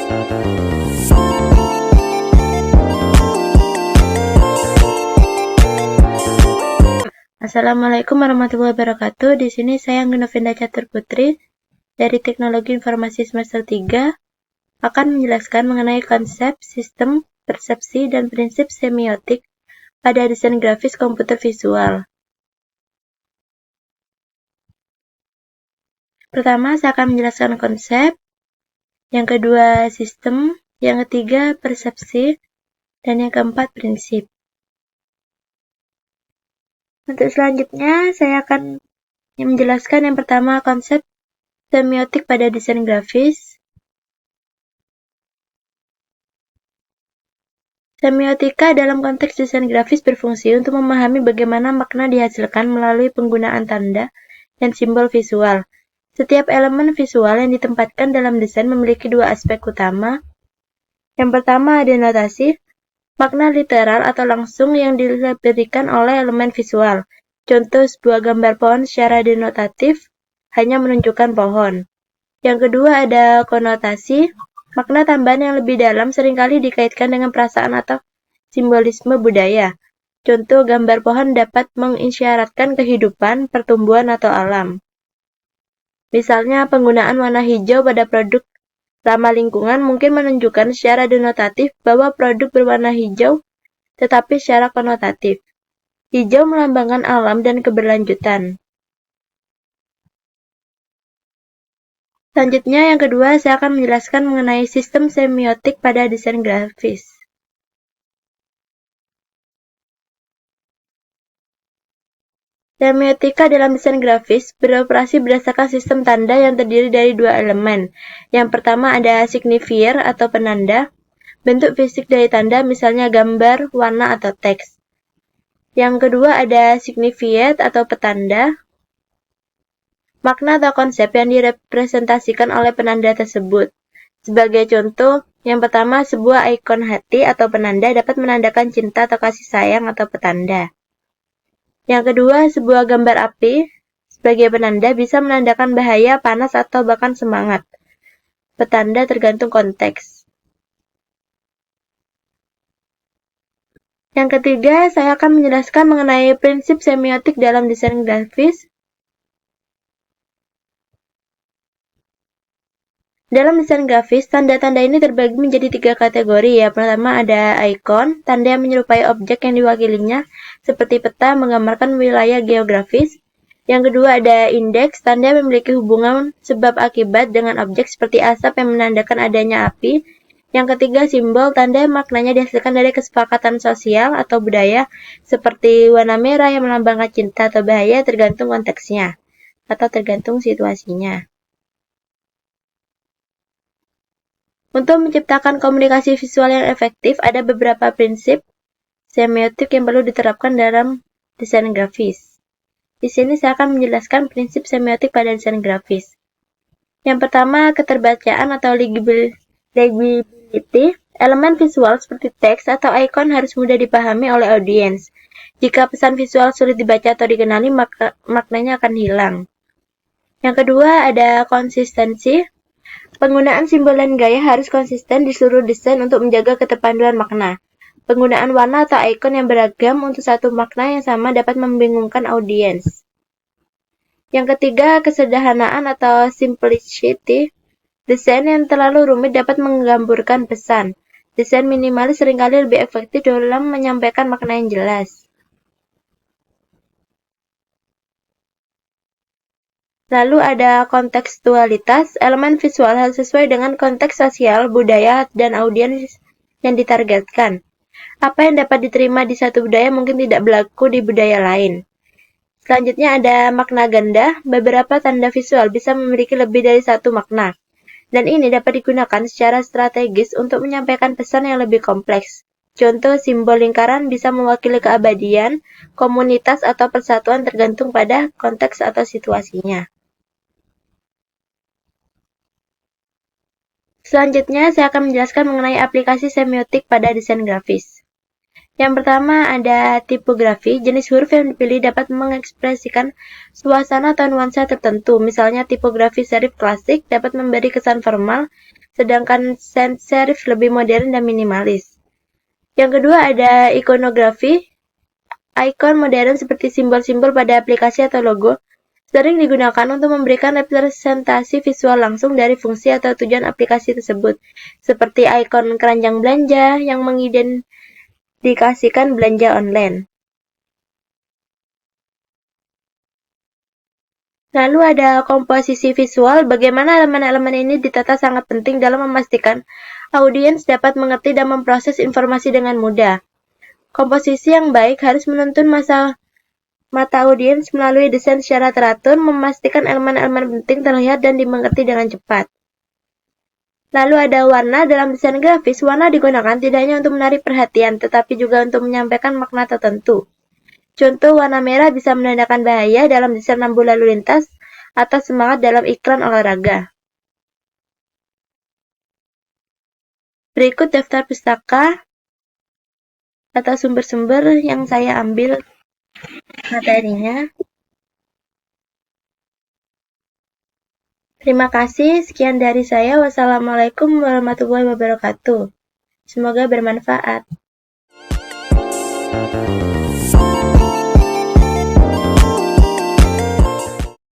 Assalamualaikum warahmatullahi wabarakatuh. Di sini saya Anggun Catur Putri dari Teknologi Informasi semester 3 akan menjelaskan mengenai konsep, sistem, persepsi, dan prinsip semiotik pada desain grafis komputer visual. Pertama, saya akan menjelaskan konsep, yang kedua sistem, yang ketiga persepsi, dan yang keempat prinsip. Untuk selanjutnya, saya akan menjelaskan yang pertama konsep semiotik pada desain grafis. Semiotika dalam konteks desain grafis berfungsi untuk memahami bagaimana makna dihasilkan melalui penggunaan tanda dan simbol visual. Setiap elemen visual yang ditempatkan dalam desain memiliki dua aspek utama. Yang pertama ada notasi, makna literal atau langsung yang diberikan oleh elemen visual. Contoh sebuah gambar pohon secara denotatif hanya menunjukkan pohon. Yang kedua ada konotasi, makna tambahan yang lebih dalam seringkali dikaitkan dengan perasaan atau simbolisme budaya. Contoh gambar pohon dapat mengisyaratkan kehidupan, pertumbuhan, atau alam. Misalnya penggunaan warna hijau pada produk ramah lingkungan mungkin menunjukkan secara denotatif bahwa produk berwarna hijau, tetapi secara konotatif. Hijau melambangkan alam dan keberlanjutan. Selanjutnya, yang kedua, saya akan menjelaskan mengenai sistem semiotik pada desain grafis. Semiotika dalam desain grafis beroperasi berdasarkan sistem tanda yang terdiri dari dua elemen. Yang pertama ada signifier atau penanda, bentuk fisik dari tanda misalnya gambar, warna, atau teks. Yang kedua ada signified atau petanda, makna atau konsep yang direpresentasikan oleh penanda tersebut. Sebagai contoh, yang pertama sebuah ikon hati atau penanda dapat menandakan cinta atau kasih sayang atau petanda. Yang kedua, sebuah gambar api sebagai penanda bisa menandakan bahaya, panas, atau bahkan semangat. Petanda tergantung konteks. Yang ketiga, saya akan menjelaskan mengenai prinsip semiotik dalam desain grafis. Dalam desain grafis, tanda-tanda ini terbagi menjadi tiga kategori. Ya, pertama ada ikon, tanda yang menyerupai objek yang diwakilinya, seperti peta menggambarkan wilayah geografis. Yang kedua ada indeks, tanda yang memiliki hubungan sebab akibat dengan objek seperti asap yang menandakan adanya api. Yang ketiga simbol, tanda yang maknanya dihasilkan dari kesepakatan sosial atau budaya, seperti warna merah yang melambangkan cinta atau bahaya tergantung konteksnya, atau tergantung situasinya. Untuk menciptakan komunikasi visual yang efektif, ada beberapa prinsip semiotik yang perlu diterapkan dalam desain grafis. Di sini saya akan menjelaskan prinsip semiotik pada desain grafis. Yang pertama, keterbacaan atau legibility. Elemen visual seperti teks atau ikon harus mudah dipahami oleh audiens. Jika pesan visual sulit dibaca atau dikenali, maknanya akan hilang. Yang kedua, ada konsistensi. Penggunaan simbol dan gaya harus konsisten di seluruh desain untuk menjaga keterpaduan makna. Penggunaan warna atau ikon yang beragam untuk satu makna yang sama dapat membingungkan audiens. Yang ketiga, kesederhanaan atau simplicity. Desain yang terlalu rumit dapat menggamburkan pesan. Desain minimalis seringkali lebih efektif dalam menyampaikan makna yang jelas. Lalu ada kontekstualitas, elemen visual harus sesuai dengan konteks sosial, budaya, dan audiens yang ditargetkan. Apa yang dapat diterima di satu budaya mungkin tidak berlaku di budaya lain. Selanjutnya ada makna ganda, beberapa tanda visual bisa memiliki lebih dari satu makna. Dan ini dapat digunakan secara strategis untuk menyampaikan pesan yang lebih kompleks. Contoh simbol lingkaran bisa mewakili keabadian, komunitas, atau persatuan tergantung pada konteks atau situasinya. Selanjutnya, saya akan menjelaskan mengenai aplikasi semiotik pada desain grafis. Yang pertama ada tipografi. Jenis huruf yang dipilih dapat mengekspresikan suasana atau nuansa tertentu. Misalnya tipografi serif klasik dapat memberi kesan formal, sedangkan serif lebih modern dan minimalis. Yang kedua ada ikonografi. Ikon modern seperti simbol-simbol pada aplikasi atau logo sering digunakan untuk memberikan representasi visual langsung dari fungsi atau tujuan aplikasi tersebut, seperti ikon keranjang belanja yang mengidentifikasikan belanja online. Lalu ada komposisi visual. Bagaimana elemen-elemen ini ditata sangat penting dalam memastikan audiens dapat mengerti dan memproses informasi dengan mudah. Komposisi yang baik harus menuntun mata audiens melalui desain secara teratur, memastikan elemen-elemen penting terlihat dan dimengerti dengan cepat. Lalu ada warna. Dalam desain grafis, warna digunakan tidak hanya untuk menarik perhatian, tetapi juga untuk menyampaikan makna tertentu. Contoh, warna merah bisa menandakan bahaya dalam desain lampu lalu lintas atau semangat dalam iklan olahraga. Berikut daftar pustaka atau sumber-sumber yang saya ambil materinya. Terima kasih, sekian dari saya. Wassalamualaikum warahmatullahi wabarakatuh. Semoga bermanfaat.